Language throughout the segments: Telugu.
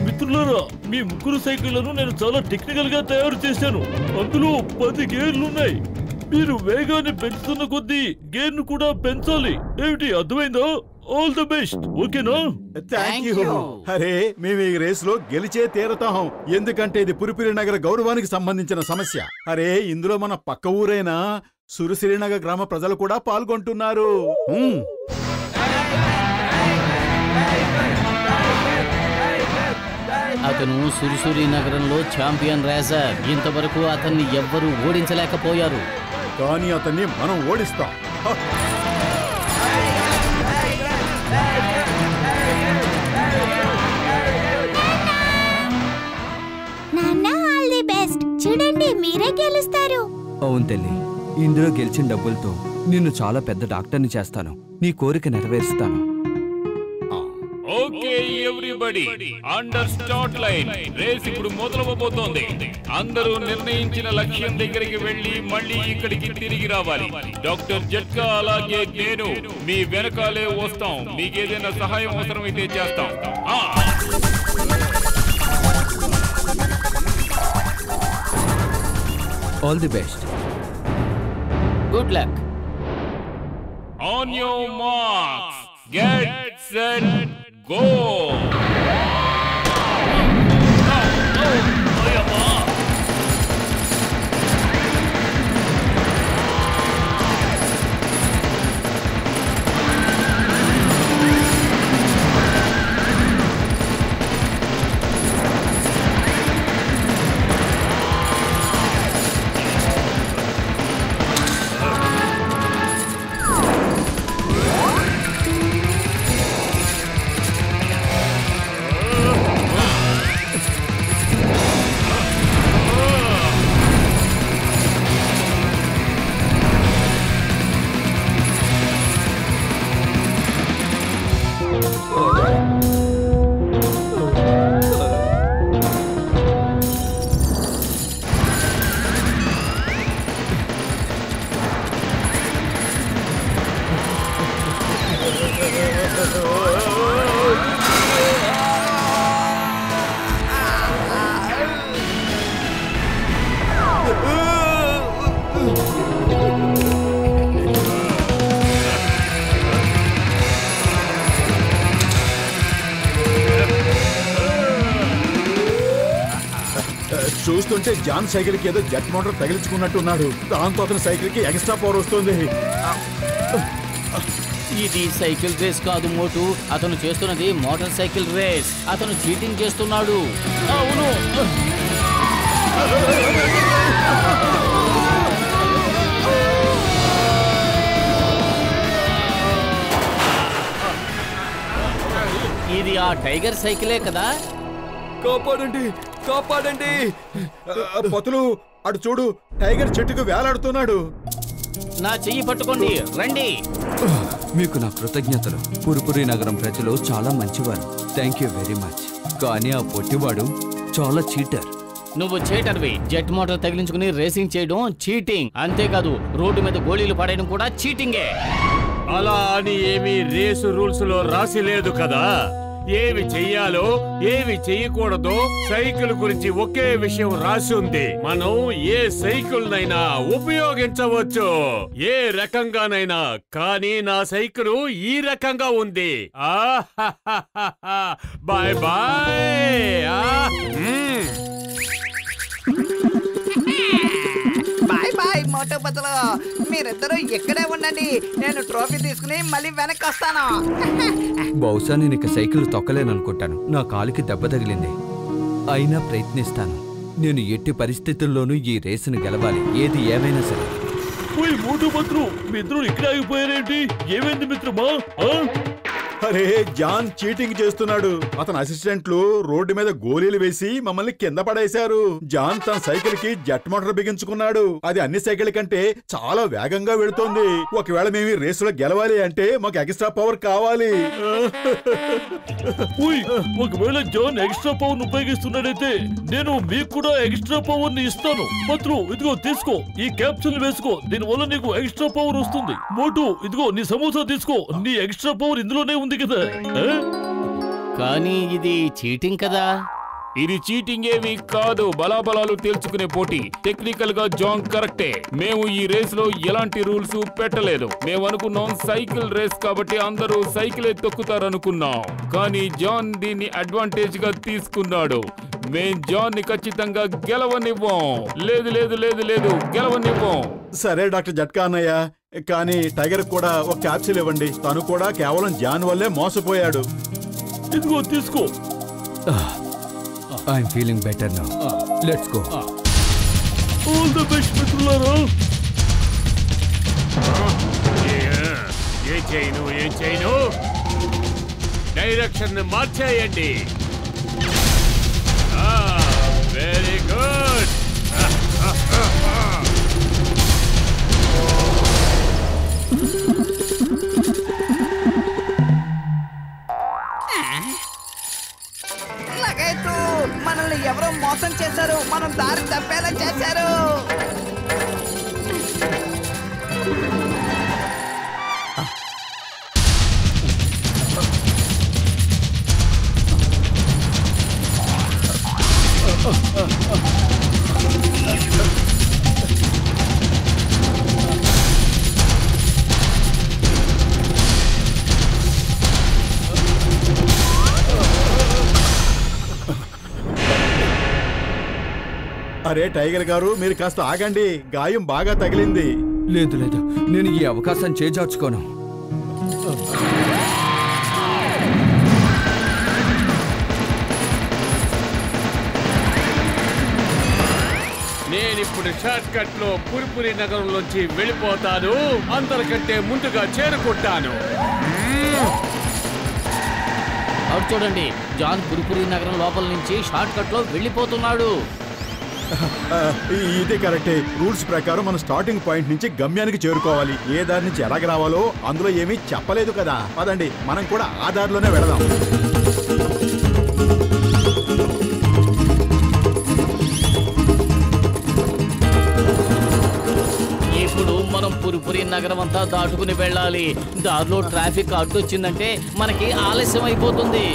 మిత్రులారా, మీ ముగ్గురు సైకిళ్లను నేను చాలా టెక్నికల్ గా తయారు చేశాను. అందులో 10 గేర్లున్నాయి. మీరు వేగాన్ని పెంచుతున్న కొద్దీ గేర్ ను కూడా పెంచాలి. ఏమిటి, అర్థమైందా? All the best. ఓకేనా? థాంక్యూ. అరే, మేము ఈ రేస్ లో గెలిచే తీరతాం. ఎందుకంటే ఇది పురిపురి నగర గౌరవానికి సంబంధించిన సమస్య. అరే, ఇందులో మన పక్క ఊరైన సురసిరినగర్ గ్రామ ప్రజలు కూడా పాల్గొంటున్నారు. అతను సురిసురి నగరంలో ఛాంపియన్ రేసర్. ఇంతవరకు అతన్ని ఎవ్వరూ ఓడించలేకపోయారు. కానీ అతన్ని మనం ఓడిస్తాం. చూడండి, మీరే గెలుస్తారు. అవును తల్లి, ఇందులో గెలిచిన డబ్బులతో నిన్ను చాలా పెద్ద డాక్టర్ని చేస్తాను. నీ కోరిక నెరవేరుస్తాను. Okay everybody, under start line. Race ఇప్పుడు మొదలవబోతోంది. అందరూ నిర్ణయించిన లక్ష్యం దగ్గరికి వెళ్లి మళ్ళీ ఇక్కడికి తిరిగి రావాలి. డాక్టర్ జట్కా అలాగే నేను మీ వెనకాలే వస్తాం. మీకేదైనా సహాయం అవసరమైతే చేస్తాం. All the best. Good luck. On your marks, get set, go! చూస్తుంటే జాన్ సైకిల్ కి ఏదో జెట్ మోటార్ తగిలించుకున్నట్టున్నాడు. దాంతో అతని సైకిల్ కి ఎక్స్ట్రా పవర్ వస్తుంది. ఇది సైకిల్ రేస్ కాదు మోటు, అతను చేస్తున్నది మోటార్ సైకిల్ రేస్. అతను చీటింగ్ చేస్తున్నాడు. అవును. ఇది ఆ టైగర్ సైకిలే కదా? కాపాడండి, కాపాడండి. పతులు, అటు చూడు, టైగర్ చెట్టుకు వేలాడుతున్నాడు. నా చెయ్యి పట్టుకోండి, రండి. మీకు నా కృతజ్ఞతలు. పురిపురి నగరం ప్రజలు చాలా మంచివారు. Thank you very much. కానీ ఆ పొట్టివాడు చాలా చీటర్. నువ్వు చీటర్వి. జెట్ మోటార్ తగిలించుకుని రేసింగ్ చేయడం చీటింగ్. అంతేకాదు, రోడ్డు మీద గోళీలు పడేయడం కూడా చీటింగే. అలా అని ఏమీ రేసు రూల్స్ లో రాసి లేదు కదా. ఏవి చెయ్యాలో ఏవి చెయ్యకూడదో సైకిల్ గురించి ఒకే విషయం రాసి ఉంది. మనం ఏ సైకిల్ నైనా ఉపయోగించవచ్చు, ఏ రకంగానైనా. కానీ నా సైకిల్ ఈ రకంగా ఉంది. Bye bye. బాయ్ బాయ్ మోటో పతులు, మీరిద్దరూ ఇక్కడే ఉండండి. నేను ట్రోఫీ తీసుకుని మళ్ళీ వెనక్కి వస్తాను. బహుశా నేను ఇక సైకిల్ తొక్కలేననుకుంటాను. నా కాలికి దెబ్బ తగిలింది. అయినా ప్రయత్నిస్తాను. నేను ఎట్టి పరిస్థితుల్లోనూ ఈ రేసును గెలవాలి, ఏది ఏమైనా సరే. మోటు పత్రు, మిత్రులు ఇక్కడ ఆగిపోయారేంటి? ఏమైంది మిత్రమా? అరే జాన్ చీటింగ్ చేస్తున్నాడు. అతని అసిస్టెంట్లు రోడ్డు మీద గోళీలు వేసి మమ్మల్ని కింద పడేశారు. జాన్ తన సైకిల్ కి జెట్ మోటార్ బిగించుకున్నాడు. అది అన్ని సైకిల్ కంటే చాలా వేగంగా వెళుతోంది. ఒకవేళ మేము రేసులో గెలవాలి అంటే మాకు ఎక్స్ట్రా పవర్ కావాలి. ఒకవేళ జాన్ ఎక్స్ట్రా పవర్ ఉపయోగిస్తున్నాడైతే నేను మీకు కూడా ఎక్స్ట్రా పవర్ ని ఇస్తాను. పత్రు ఇదిగో తీసుకో, ఈ క్యాప్సూల్ వేసుకో, దీని వల్ల నీకు ఎక్స్ట్రా పవర్ వస్తుంది. మోటు ఇదిగో నీ సమోసా తీసుకో, నీ ఎక్స్ట్రా పవర్ ఇందులోనే ఉంది కదా. కానీ ఇది చీటింగ్ కదా. ఇది చీటింగ్ ఏమీ కాదు, బలాబలాలు తేల్చుకునే పోటీ. టెక్నికల్ గా జాన్ కరెక్టే. మేము ఈ రేస్ లో ఎలాంటి రూల్స్ పెట్టలేదు. మేము అనుకున్నాం సైకిల్ రేస్ కాబట్టి అందరూ సైకిలే తొక్కుతారనుకున్నాం. కానీ జాన్ దీన్ని అడ్వాంటేజ్ గా తీసుకున్నాడు. మేం జాన్ ని ఖచ్చితంగా గెలవనివ్వం. లేదు లేదు లేదు లేదు గెలవనివ్వం. సరే డాక్టర్ జట్కా అన్నయ్య, కానీ టైగర్ కూడా ఒక క్యాప్సూల్ ఇవ్వండి. తను కూడా కేవలం జాన్ వల్లే మోసపోయాడు. ఇదిగో తీసుకో. I'm feeling better now. Let's go. All the best మిత్రులారా. ఏం చేయను డైరెక్షన్ మార్చేయండి. Very good. లగైతు మనల్ని ఎవరో మోసం చేశారు. మనం దారి తప్పేలా చేశారు. అరే టైగర్ గారు, మీరు కాస్త ఆగండి. గాయం బాగా తగిలింది. లేదు లేదు, నేను ఈ అవకాశం చేజార్చుకోను. నేనిప్పుడు షార్ట్ కట్ లో పురిపురి నగరంలోంచి వెళ్ళిపోతాను. అందరికంటే ముందుగా చేరుకుంటాను. అటు చూడండి, జాన్ పురిపురి నగరం లోపల నుంచి షార్ట్ కట్ లో వెళ్ళిపోతున్నాడు. ఇది కరెక్టే. రూల్స్ ప్రకారం మనం స్టార్టింగ్ పాయింట్ నుంచి గమ్యానికి చేరుకోవాలి. ఏ దారి నుంచి ఎలాగ రావాలో అందులో ఏమీ చెప్పలేదు కదా. పదండి, మనం కూడా ఆ దారిలోనే వెళదాం. ఇప్పుడు మనం పురిపురి నగరం అంతా దాటుకుని వెళ్ళాలి. దారిలో ట్రాఫిక్ అడ్డొచ్చిందంటే మనకి ఆలస్యం అయిపోతుంది.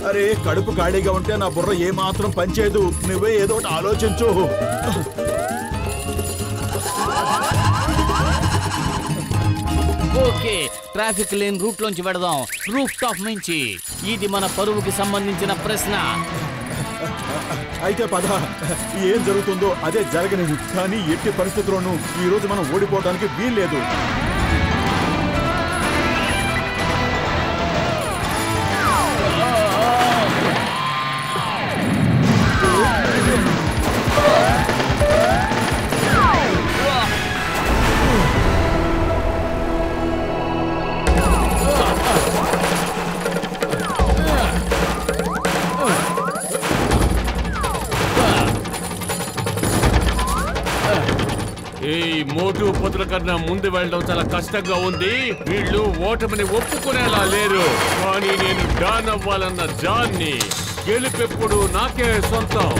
అరే కడుపు ఖాళీగా ఉంటే నా బుర్ర ఏమాత్రం పనిచేయదు. నువ్వే ఏదో ఒకటి ఆలోచించు. ఓకే, ట్రాఫిక్ లేని రూట్ లోంచి వెడదాం. రూఫ్ టాప్ నుంచి. ఇది మన పరువుకి సంబంధించిన ప్రశ్న. అయితే పద, ఏం జరుగుతుందో అదే జరగనివ్వు. కానీ ఎట్టి పరిస్థితుల్లోనూ ఈ రోజు మనం ఓడిపోవడానికి వీల్లేదు. ఈ మోటు పొద్దుల కన్నా ముందు వెళ్ళడం చాలా కష్టంగా ఉంది. వీళ్ళు ఓటమిని ఒప్పుకునేలా లేరు. కానీ నేను డాన్ అవ్వాలన్న జాన్ని గెలుపెప్పుడు నాకే సొంతం.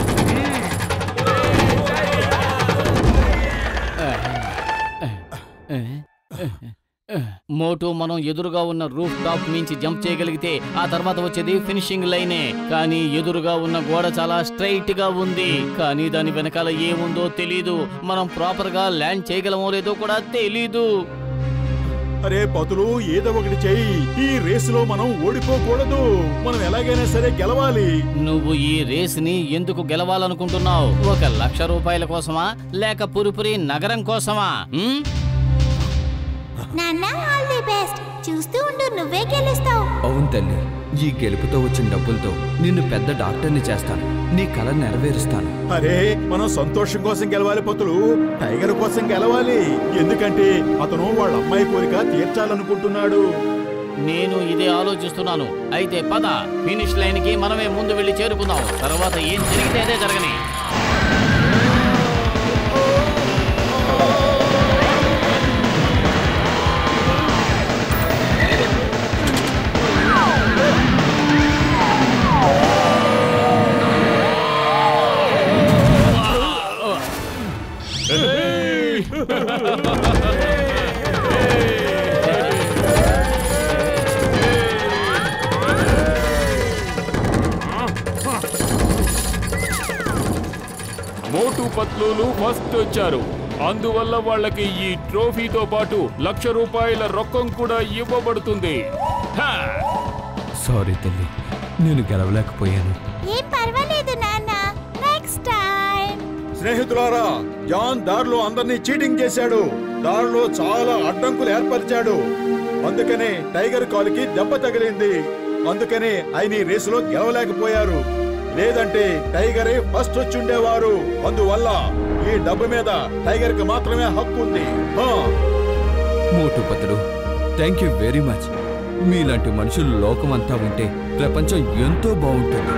మోటు మనం ఎదురుగా ఉన్న రూఫ్ టాప్ నుంచి జంప్ చేయగలిగితే ఆ తర్వాత వచ్చేది ఫినిషింగ్ లైనే. కానీ ఎదురుగా ఉన్న గోడ చాలా స్ట్రైట్ గా ఉంది. కానీ దాని వెనకాల ఏముందో తెలీదు. మనం ప్రాపర్ గా ల్యాండ్ చేయగలమో లేదో కూడా తెలీదు. అరే పతులు, ఏదో ఒకటి చెయ్యి. ఈ రేసులో మనం ఓడిపోకూడదు. మనం ఎలాగైనా సరే గెలవాలి. నువ్వు ఈ రేస్ ని ఎందుకు గెలవాలనుకుంటున్నావు? 1,00,000 రూపాయల కోసమా లేక పురిపురి నగరం కోసమా? నాన్న ఆల్ ది బెస్ట్. చూస్తూ ఉండు, నువ్వే గెలుస్తావు. అవును తల్లి, ఈ గెలుపుతో వచ్చిన డబ్బులతో నిన్ను పెద్ద డాక్టర్ని చేస్తాను. నీ కల నెరవేరుస్తాను. అరే మనం సంతోషం కోసం గెలవాలి పతులు, టైగర్ కోసం గెలవాలి. ఎందుకంటే అతను వాళ్ళ అమ్మాయి కోరిక తీర్చాలనుకుంటున్నాడు. నేను ఇదే ఆలోచిస్తున్నాను. అయితే పద, ఫినిష్ లైన్ కి మనమే ముందు వెళ్ళి చేరుకుందాం. తర్వాత ఏం జరిగితే అదే జరగని. మోటు పత్లూలు ఫస్ట్ వచ్చారు. అందువల్ల వాళ్ళకి ఈ ట్రోఫీతో పాటు ₹1,00,000 రొక్కం కూడా ఇవ్వబడుతుంది. సారీ తల్లి, నేను గెలవలేకపోయాను. ఏం పర్వాలేదు నాన్న, నెక్స్ట్ టైం. స్నేహితులారా, జాన్ దారిలో అందరినీ చీటింగ్ చేశాడు. దారిలో చాలా అడ్డంకులు ఏర్పరిచాడు. అందుకనే టైగర్ కాలుకి దెబ్బ తగిలింది. అందుకనే ఆయన ఈ రేసులో గెలవలేకపోయారు. లేదంటే టైగరే ఫస్ట్ వచ్చుండేవారు. అందువల్ల ఈ డబ్బు మీద టైగర్ కి మాత్రమే హక్కు ఉంది. మోటు పతులు, థ్యాంక్ యూ వెరీ మచ్. మీలాంటి మనుషులు లోకమంతా ఉంటే ప్రపంచం ఎంతో బాగుంటుంది.